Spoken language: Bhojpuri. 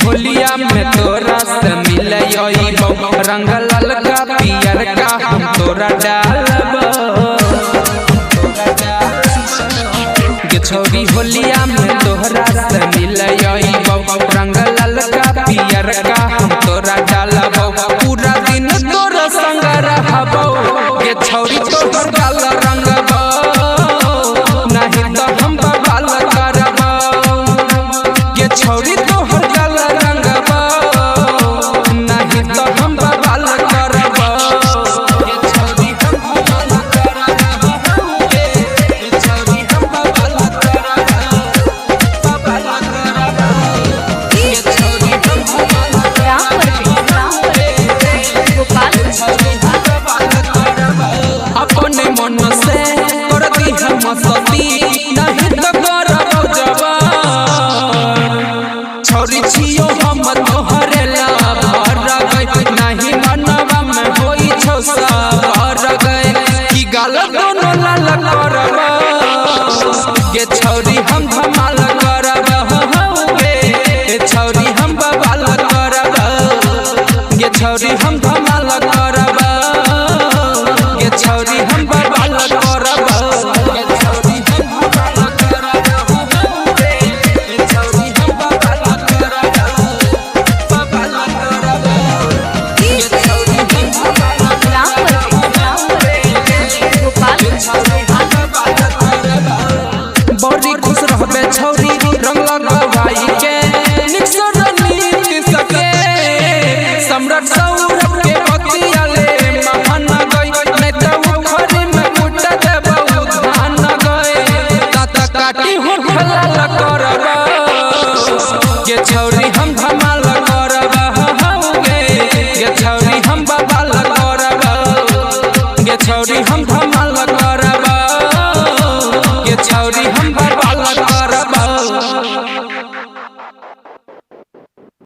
होलिया में तोरा से मिलइबो रंग ललका पियर का हम तोरा डालबो गे छौरी होलिया में तोरा से मिलइबो रंग ललका पियर का हम तोरा डालबो पूरा दिन तोरा संग रहबो गे छौरी तोहर गाल रंगबो नहीं तो हम बवाल करबो गे छौरी तोहर गाल रंगबो नहीं तो हम बवाल करबो गे छौरी हम बवाल करबो गे छौरी हम बवाल अपने मन से कर दी हम सती नहीं तो करबो जवान छौरी छियो हम तोहरे ला भर गए नहीं मनवा में होई छौ सवार गए की गाल दोनों लाल करबो गे छौरी